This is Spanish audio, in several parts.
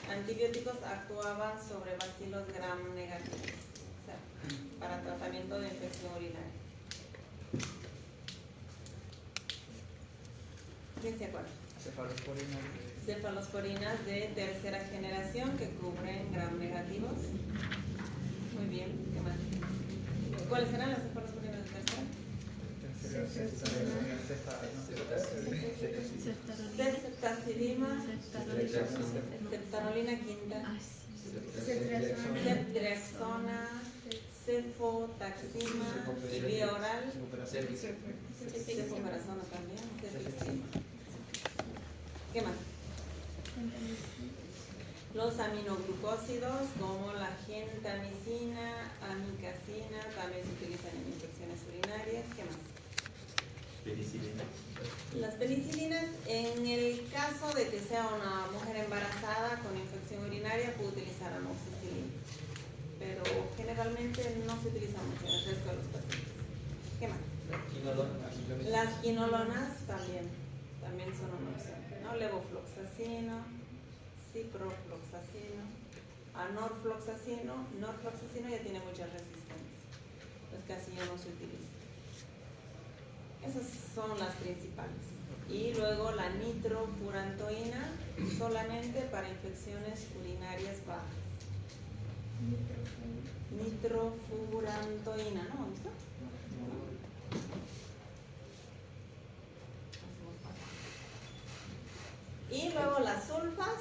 Antibióticos actuaban sobre bacilos gram negativos, o sea, para tratamiento de infección urinaria. ¿Quién se acuerda? Cefalosporinas de tercera generación que cubren gram negativos. Muy bien, ¿qué más? ¿Cuáles serán las cefalosporinas de tercera? Ceftazidima, ceptanolina quinta, ceftriaxona, cefotaxima, vía oral, cefoperazona también, cefixima. ¿Qué más? Los aminoglucósidos como la gentamicina, amicacina, también se utilizan en infecciones urinarias. ¿Qué más? Penicilina. Las penicilinas, en el caso de que sea una mujer embarazada con infección urinaria, puede utilizar amoxicilina, pero generalmente no se utiliza mucho en el resto de los pacientes. ¿Qué más? Las quinolonas también son una opción, ¿no? Levofloxacino, ciprofloxacino, norfloxacino ya tiene mucha resistencia, pues casi ya no se utiliza. Esas son las principales. Y luego la nitrofurantoína, solamente para infecciones urinarias bajas. Nitrofurantoína, ¿no? ¿Listo? Y luego las sulfas,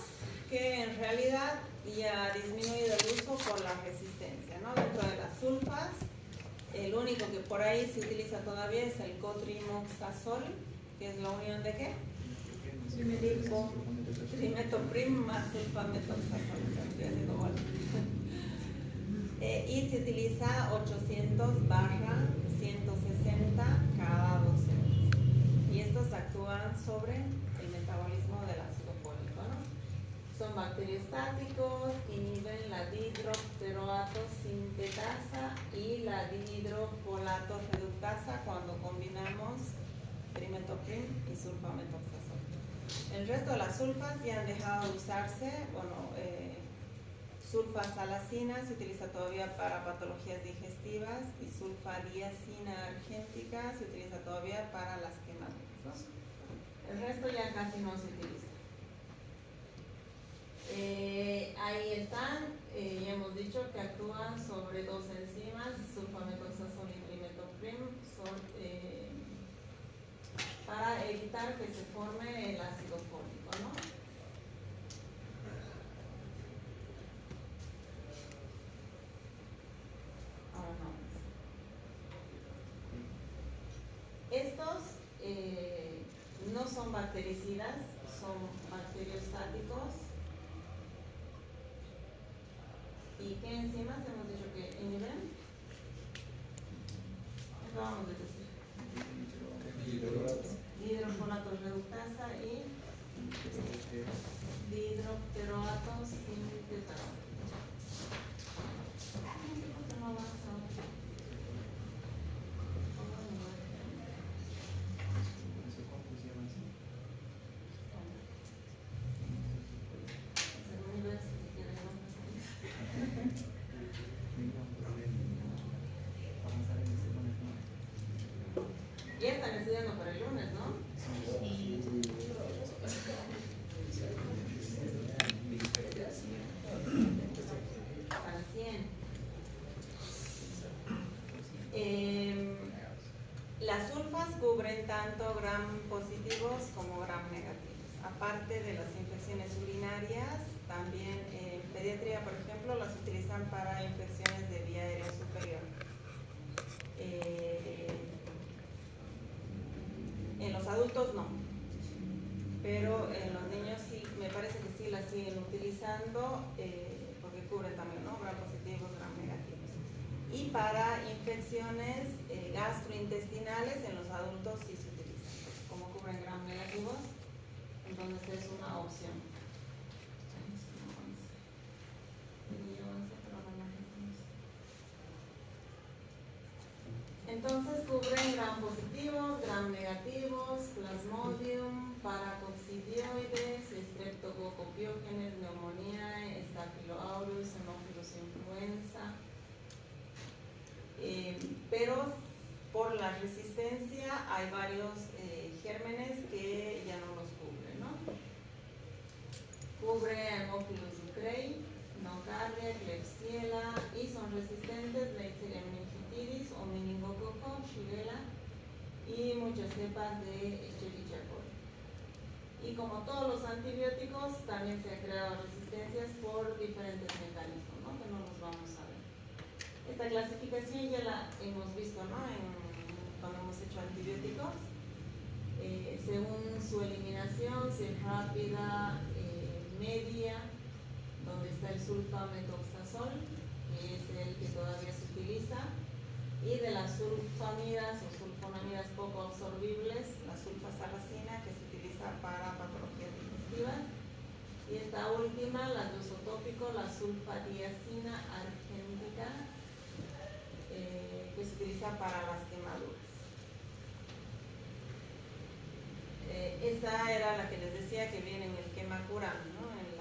que en realidad ya ha disminuido el uso por la resistencia, ¿no? Dentro de las sulfas, el único que por ahí se utiliza todavía es el cotrimoxazol, que es la unión de ¿qué? Trimetoprim más sulfametoxazol. Y se utiliza 800/160 cada 12 horas. Y estos actúan sobre el metabolismo del ácido fólico, ¿no? Son bacteriostáticos, inhiben la dihidroteroato sintetasa y la dihidrofolato reductasa cuando combinamos trimetoprim y sulfametoxazol. El resto de las sulfas ya han dejado de usarse. Sulfasalacina se utiliza todavía para patologías digestivas y sulfadiazina argéntica se utiliza todavía para las quemaduras, ¿no? El resto ya casi no se utiliza. Ahí están, ya hemos dicho que actúan sobre dos enzimas, sulfametoxazol y trimetoprim, para evitar que se forme el ácido fólico, ¿no? Ahora no. Estos no son bactericidas, son bacteriostáticos. ¿Y qué enzimas hemos dicho que inhiben? ¿Qué acabamos de decir? Dihidrofolato reductasa y dihidroteroato sintetasa. No avanza. Ya están estudiando para el lunes, ¿no? Para 100. Las sulfas cubren tanto gram positivos como gram negativos. Aparte de las infecciones urinarias, también en pediatría, por ejemplo, las utilizan para infecciones de vía aérea superior. En los adultos no, pero en los niños sí, me parece que sí las siguen utilizando porque cubren también, ¿no? Gram positivos, gram negativos. Y para infecciones gastrointestinales en los adultos sí se utilizan. Como cubren gram negativos, entonces es una opción. Entonces cubren gram positivos, gram negativos, plasmodium, paracoccidioides, streptococcus, neumonía, staphylococcus, haemophilus influenza. Pero por la resistencia hay varios gérmenes que ya no los cubren, ¿no? Cubre Haemophilus ducreyi, nocardia, Klebsiella y son resistentes Neisseria meningitidis o meningococo, Shigella y muchas cepas de Escherichia coli. Y como todos los antibióticos, también se han creado resistencias por diferentes mecanismos, ¿no? Que no los vamos a ver. Esta clasificación ya la hemos visto, ¿no? Cuando hemos hecho antibióticos. Según su eliminación, si es rápida, media, donde está el sulfamethoxazol, que es el que todavía se utiliza, y de las sulfamidas o sulfonamidas poco absorbibles, la sulfasalacina, que se utiliza para patologías digestivas, y esta última, la de uso tópico, la sulfadiazina argénica, que se utiliza para las quemaduras. Esta era la que les decía que viene en el Quemacuran, ¿no? En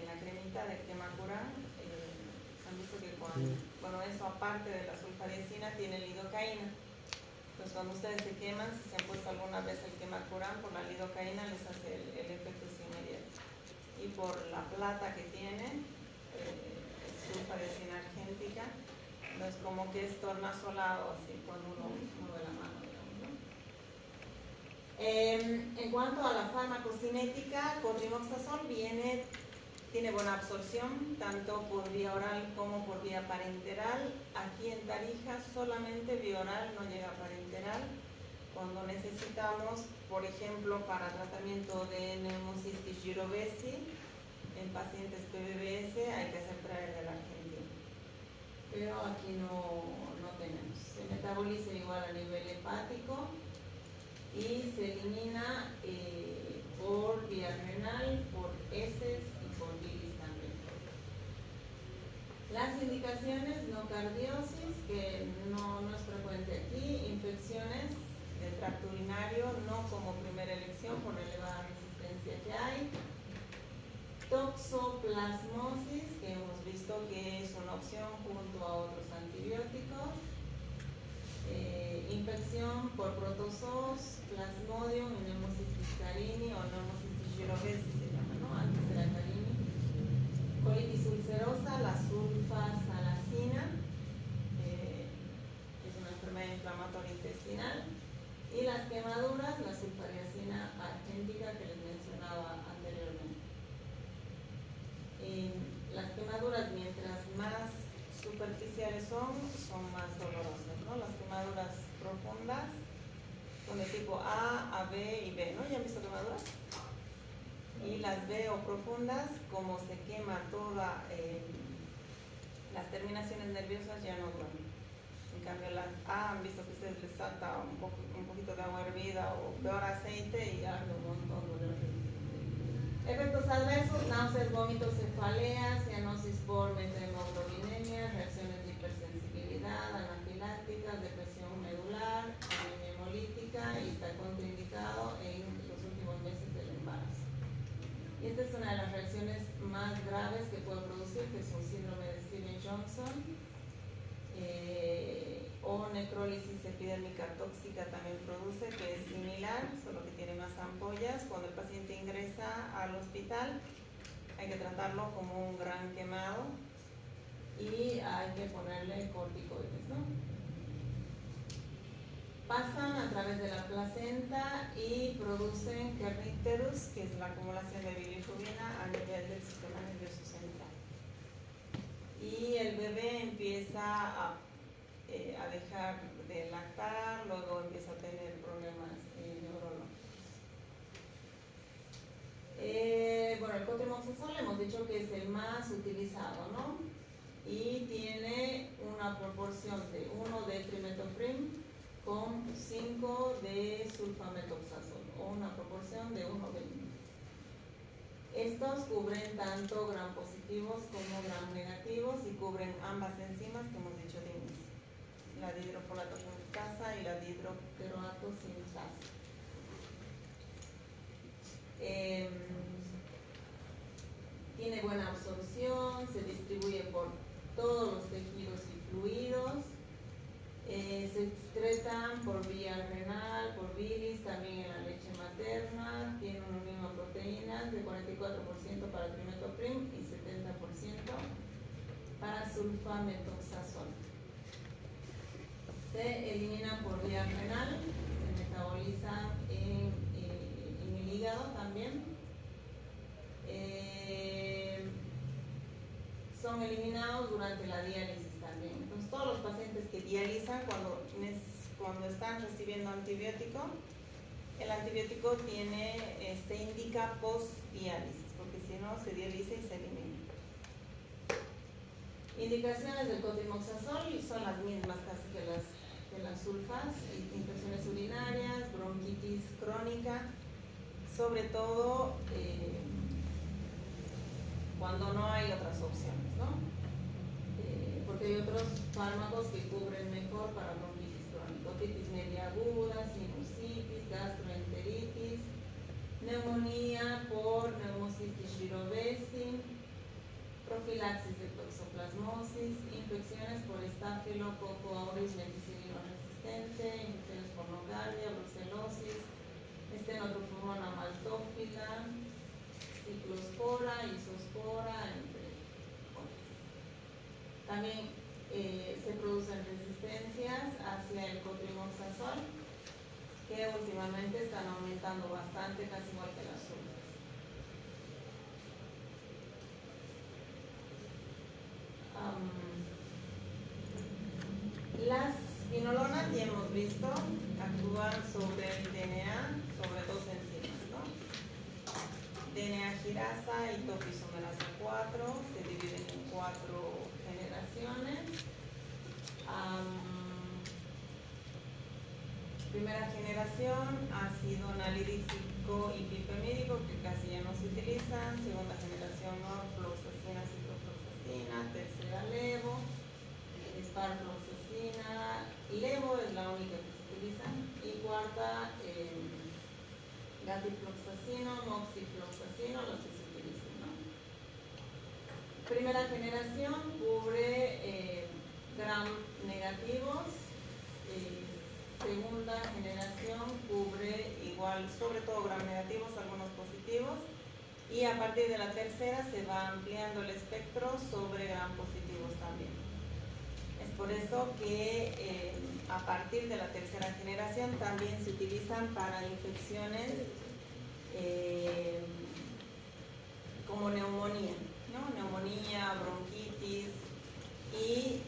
la cremita del Quemacuran. Han visto que bueno, eso aparte de la sulfadiazina tiene lidocaína. Pues cuando ustedes se queman, si se han puesto alguna vez el Quemacuran, por la lidocaína les hace el efecto inmediato. Y por la plata que tiene, sulfadiazina argéntica, no es como que es tornasolado así cuando uno mueve la mano, digamos, ¿no? En cuanto a la farmacocinética, cotrimoxazol tiene buena absorción, tanto por vía oral como por vía parenteral. Aquí en Tarija solamente vía oral, no llega a parenteral. Cuando necesitamos, por ejemplo, para tratamiento de Pneumocystis jirovecii, en pacientes PBBS hay que hacer traer de la Argentina. Pero aquí no tenemos. Se metaboliza igual a nivel hepático y se elimina por vía renal, por heces y por bilis también. Las indicaciones: nocardiosis, que no es frecuente aquí, infecciones del tracto urinario, no como primera elección por la elevada resistencia que hay, toxoplasmosis, que hemos visto que es una opción junto a otros antibióticos, infección por protozoos, plasmodium, Pneumocystis carini o Pneumocystis jirovecii se llama, ¿no? Antes era carini. Colitis ulcerosa, la sulfasalacina, es una enfermedad inflamatoria intestinal. Y las quemaduras, la sulfadiazina argéntica que les mencionaba anteriormente. Las quemaduras, mientras más superficiales son más dolorosas, ¿no? Las quemaduras profundas son de tipo A, B y B, ¿no? ¿Ya han visto quemaduras? Y las B o profundas, como se quema todas las terminaciones nerviosas, ya no duelen. En cambio las A, han visto que ustedes les salta un poquito de agua hervida o peor aceite y arde un montón de dolor. Efectos adversos: náuseas, vómitos, cefaleas, cianosis por methemoglobinemia, reacciones de hipersensibilidad, anafilácticas, depresión medular, anemia hemolítica, y está contraindicado en los últimos meses del embarazo. Y esta es una de las reacciones más graves que puede producir, que es un síndrome de Stevens-Johnson, o necrólisis epidérmica tóxica también produce, que es similar, solo que tiene más ampollas. Cuando el paciente ingresa al hospital, hay que tratarlo como un gran quemado y hay que ponerle corticoides, ¿no? Pasan a través de la placenta y producen kernicterus, que es la acumulación de bilirrubina a nivel del sistema nervioso central. Y el bebé empieza a dejar de lactar, luego empieza a tener problemas neurológicos. Bueno, el cotrimoxazol hemos dicho que es el más utilizado, ¿no? Y tiene una proporción de 1 de trimethoprim con 5 de sulfamethoxazol, o una proporción de 1:20. Estos cubren tanto gram positivos como gram negativos y cubren ambas enzimas que hemos dicho de inicio, la dihidrofolatosa tasa y la dihidroperoato sin tasa. Tiene buena absorción, se distribuye por todos los tejidos y fluidos, se excretan por vía renal, por bilis, también en la leche materna, tiene un unión a proteínas de 44% para trimetooprim y 70% para sulfametoxazol. Se eliminan por vía renal, se metabolizan en el hígado también. Son eliminados durante la diálisis también. Entonces, todos los pacientes que dializan cuando están recibiendo antibiótico, el antibiótico indica post-diálisis, porque si no se dializa y se elimina. Indicaciones del cotrimoxazol son las mismas casi que las sulfas: infecciones urinarias, bronquitis crónica, sobre todo cuando no hay otras opciones, ¿no? Porque hay otros fármacos que cubren mejor para bronquitis crónica: otitis media aguda, sinusitis, gastroenteritis, neumonía por Pneumocystis jirovecii, profilaxis de toxoplasmosis, infecciones por Staphylococcus aureus meticilino resistente, infecciones por nocardia, brucelosis, estenotrofumona maltófila, ciclospora, isospora, entre otras. También se producen resistencias hacia el cotrimoxazol, que últimamente están aumentando bastante, casi igual que las sulfas. Las quinolonas, ya hemos visto, actúan sobre el DNA, sobre dos enzimas, ¿no? DNA girasa y topoisomerasa 4, se dividen en 4 generaciones. Primera generación, ácido nalidíxico y pipemídico, que casi ya no se utilizan. Segunda generación, norfloxacina, ciprofloxacina. Tercera, levo, sparfloxacina, levo es la única que se utiliza. Y cuarta, gatifloxacino, moxifloxacino, los que se utilizan, ¿no? Primera generación cubre gram negativos. Segunda generación cubre igual, sobre todo gram negativos, algunos positivos, y a partir de la tercera se va ampliando el espectro sobre gram positivos también. Es por eso que a partir de la tercera generación también se utilizan para infecciones como neumonía, ¿no? Neumonía, bronquitis, y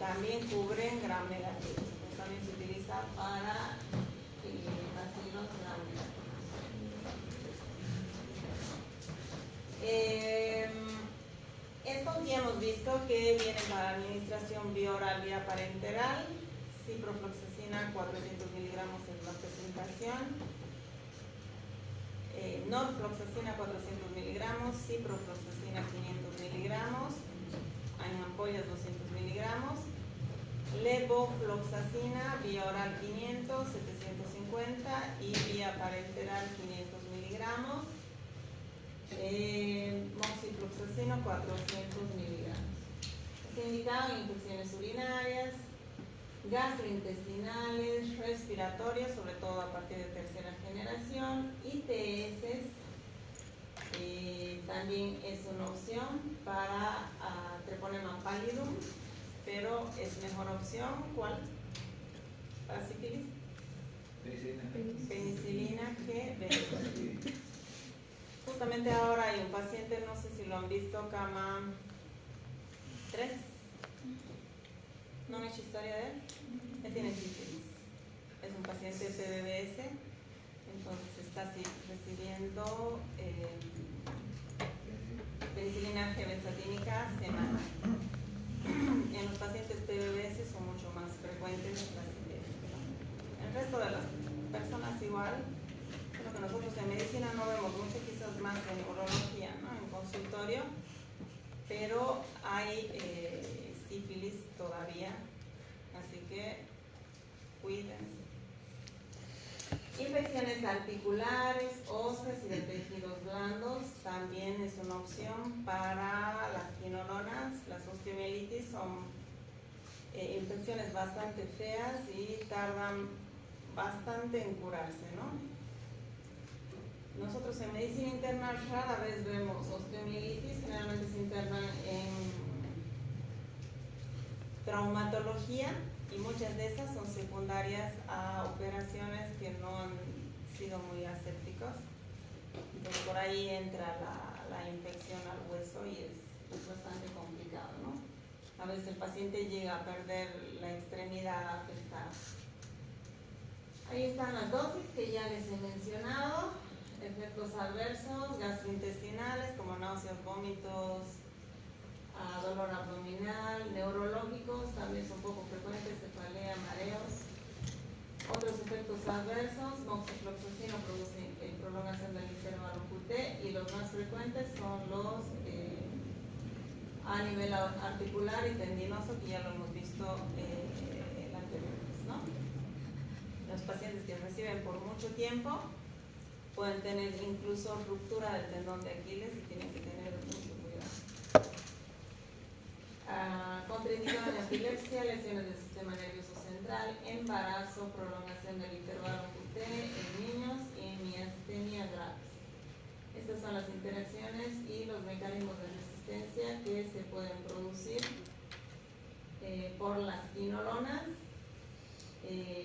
también cubren gram negativos. También se utiliza para bacilos gram negativos. Estos ya hemos visto que vienen para administración vía oral, vía parenteral. Ciprofloxacina 400 miligramos en la presentación. Norfloxacina 400 miligramos, ciprofloxacina 500 miligramos, en ampollas 200 miligramos. Levofloxacina vía oral 500, 750 y vía parenteral 500 miligramos. Moxifloxacino 400 miligramos. Está indicado en infecciones urinarias, gastrointestinales, respiratorias, sobre todo a partir de tercera generación. ITS también es una opción para Treponema pallidum, pero es mejor opción, ¿cuál? Para sífilis, penicilina que benzocaína. Justamente ahora hay un paciente, no sé si lo han visto, cama 3. ¿No han hecho historia de él? Él tiene sífilis. Es un paciente PBBS, entonces está recibiendo penicilina G benzatínica semanal. En los pacientes PBBS son mucho más frecuentes las ITS. El resto de las personas igual. Lo que nosotros en medicina no vemos mucho, quizás más en neurología, ¿no? En consultorio, pero hay sífilis todavía, así que cuídense. Infecciones articulares, óseas y de tejidos blandos también es una opción para las quinolonas. Las osteomielitis son infecciones bastante feas y tardan bastante en curarse, ¿no? Nosotros en medicina interna rara vez vemos osteomielitis, generalmente se internan en traumatología y muchas de esas son secundarias a operaciones que no han sido muy asépticos. Entonces por ahí entra la infección al hueso y es bastante complicado, ¿no? A veces el paciente llega a perder la extremidad afectada. Ahí están las dosis que ya les he mencionado. Efectos adversos, gastrointestinales como náuseas, vómitos, dolor abdominal, neurológicos también son poco frecuentes, cefalea, mareos. Otros efectos adversos, moxifloxacino produce prolongación del intervalo QT y los más frecuentes son los a nivel articular y tendinoso, que ya lo hemos visto en anteriores, ¿no? Los pacientes que reciben por mucho tiempo pueden tener incluso ruptura del tendón de Aquiles y tienen que tener mucho cuidado. Contraindicado en epilepsia, lesiones del sistema nervioso central, embarazo, prolongación del intervalo QT en niños y miastenia graves. Estas son las interacciones y los mecanismos de resistencia que se pueden producir por las quinolonas.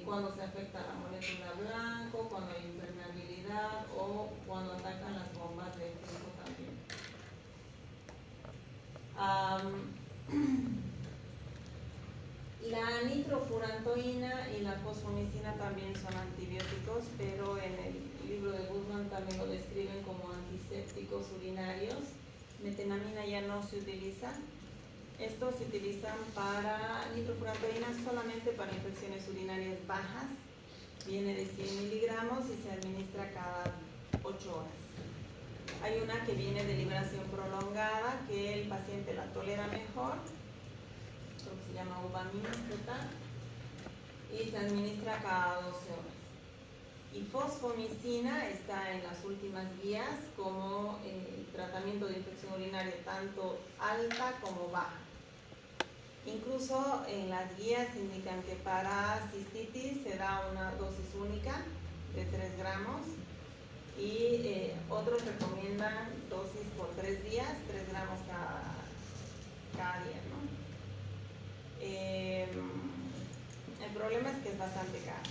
Cuando se afecta la molécula blanco, cuando hay impermeabilidad o cuando atacan las bombas de flujo también. La nitrofurantoína y la fosfomicina también son antibióticos, pero en el libro de Guzmán también lo describen como antisépticos urinarios. Metenamina ya no se utiliza. Estos se utilizan para nitrofurantoína solamente para infecciones urinarias bajas. Viene de 100 miligramos y se administra cada 8 horas. Hay una que viene de liberación prolongada, que el paciente la tolera mejor, creo que se llama Ubamina, y se administra cada 12 horas. Y fosfomicina está en las últimas guías como tratamiento de infección urinaria tanto alta como baja. Incluso en las guías indican que para cistitis se da una dosis única de 3 gramos y otros recomiendan dosis por 3 días, 3 gramos cada día, ¿no? El problema es que es bastante caro.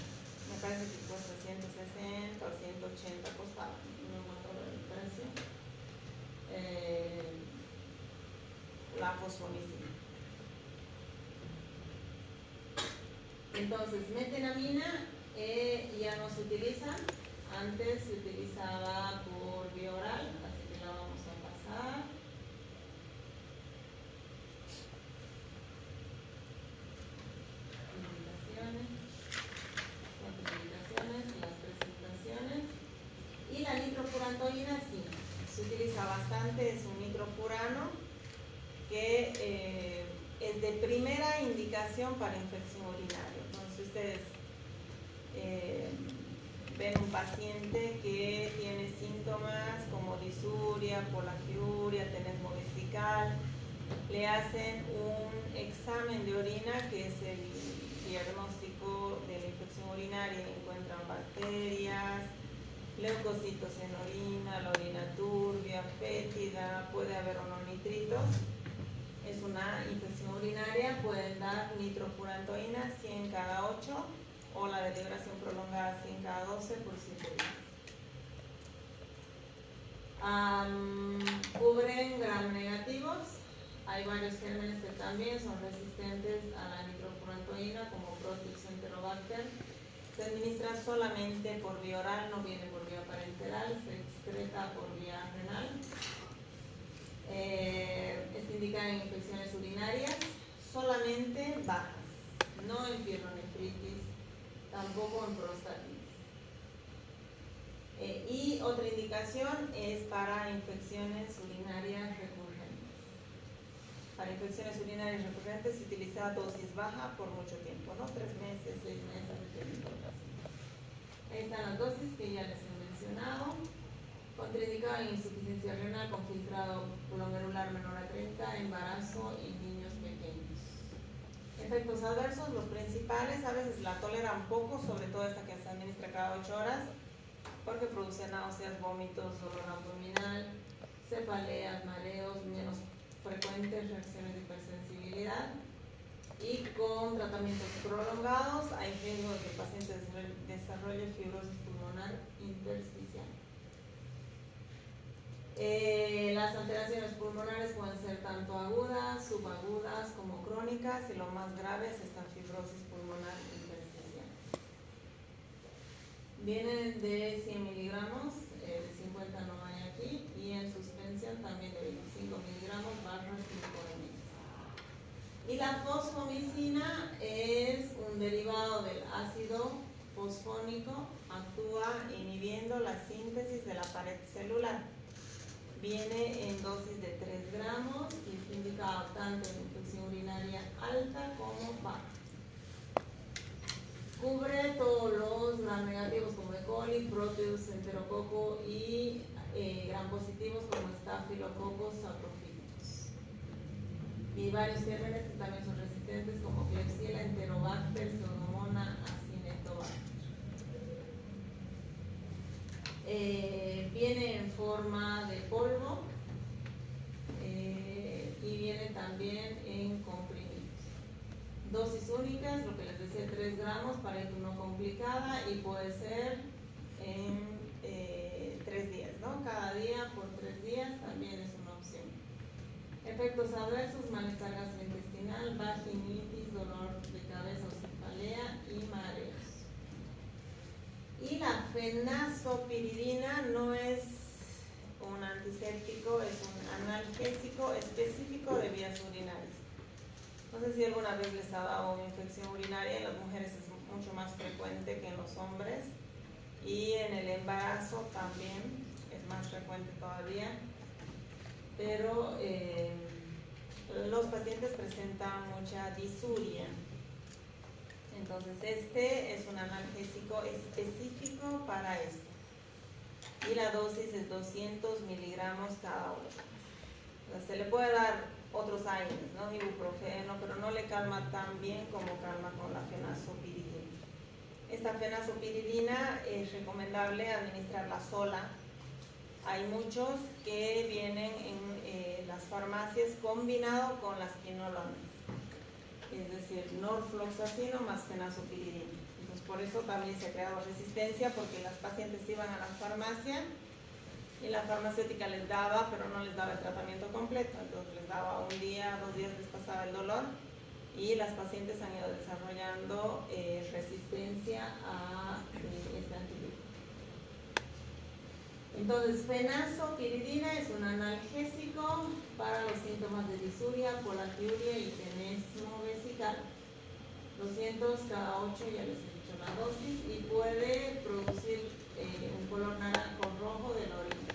Me parece que cuesta 160 o 180 costaba, no me acuerdo del precio. La fosfomicina. Entonces, metenamina ya no se utiliza. Antes se utilizaba por vía oral, así que la vamos a pasar. Las presentaciones. Y la nitrofurantoína sí, se utiliza bastante, es un nitropurano que es de primera indicación para infección urinaria. Entonces ustedes ven un paciente que tiene síntomas como disuria, polagiuria, tenesmo vesical, le hacen un examen de orina que es el diagnóstico de la infección urinaria, encuentran bacterias, leucocitos en orina, la orina turbia, fétida, puede haber o no nitritos. Es una infección urinaria, pueden dar nitrofurantoína 100 cada 8 o la de liberación prolongada 100 cada 12 por 7 días. Cubren gram negativos. Hay varios gérmenes que también son resistentes a la nitrofurantoína, como Proteus enterobacter. Se administra solamente por vía oral, no viene por vía parenteral, se excreta por vía renal. Está indicada en infecciones urinarias solamente bajas, no en pielonefritis, tampoco en prostatitis. Y otra indicación es para infecciones urinarias recurrentes. Para infecciones urinarias recurrentes se utiliza dosis baja por mucho tiempo, ¿no? 3 meses, 6 meses, dependiendo del paciente. Ahí están las dosis que ya les he mencionado. Contraindicada en insuficiencia renal con filtrado glomerular menor a 30, embarazo y niños pequeños. Efectos adversos, los principales, a veces la toleran poco, sobre todo esta que se administra cada 8 horas, porque produce náuseas, vómitos, dolor abdominal, cefaleas, mareos, menos frecuentes reacciones de hipersensibilidad, y con tratamientos prolongados hay riesgo de que el paciente desarrolle fibrosis pulmonar intersticial. Las alteraciones pulmonares pueden ser tanto agudas, subagudas como crónicas, y lo más grave es esta fibrosis pulmonar intersticial. Vienen de 100 miligramos, de 50 no hay aquí, y en suspensión también de 25 miligramos barra 5 ml. Y la fosfomicina es un derivado del ácido fosfónico, actúa inhibiendo la síntesis de la pared celular. Viene en dosis de 3 gramos y es indicado tanto en infección urinaria alta como baja. Cubre todos los gram negativos como E. coli, Proteus, enterococo y gram positivos como estafilococos saprofílicos. Y varios gérmenes que también son resistentes como Klebsiella, Enterobacter, Pseudomonas, Acinetobacter. Viene en forma de polvo y viene también en comprimidos. Dosis únicas, lo que les decía, 3 gramos para ir no complicada, y puede ser en 3 días, ¿no? Cada día por 3 días también es una opción. Efectos adversos, malestar gastrointestinal, vaginitis, dolor de cabeza o cefalea y mareos. Y la fenazopiridina no es un antiséptico, es un analgésico específico de vías urinarias. No sé si alguna vez les ha dado una infección urinaria, en las mujeres es mucho más frecuente que en los hombres, y en el embarazo también es más frecuente todavía, pero los pacientes presentan mucha disuria. Entonces este es un analgésico específico para esto, y la dosis es 200 miligramos cada 8 horas. Entonces, se le puede dar otros aires, ¿no? Ibuprofeno, pero no le calma tan bien como calma con la fenazopiridina. Esta fenazopiridina es recomendable administrarla sola. Hay muchos que vienen en las farmacias combinado con las quinolonas, es decir, norfloxacino más fenazopiridina. Entonces, por eso también se ha creado resistencia, porque las pacientes iban a la farmacia y la farmacéutica les daba, pero no les daba el tratamiento completo. Entonces les daba un día, 2 días les pasaba el dolor, y las pacientes han ido desarrollando resistencia a este antibiótico. Entonces, fenazopiridina es un analgésico para los síntomas de disuria, polatiuria y tenesmo vesical. 200 cada 8, ya les he dicho la dosis, y puede producir un color naranjo rojo de la orina.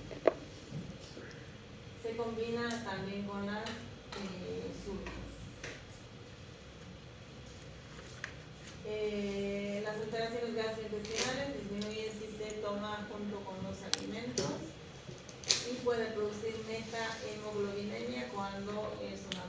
Se combina también con las sulfas. Las alteraciones gastrointestinales disminuyen si se toma junto con los alimentos, y puede producir meta hemoglobinemia cuando es una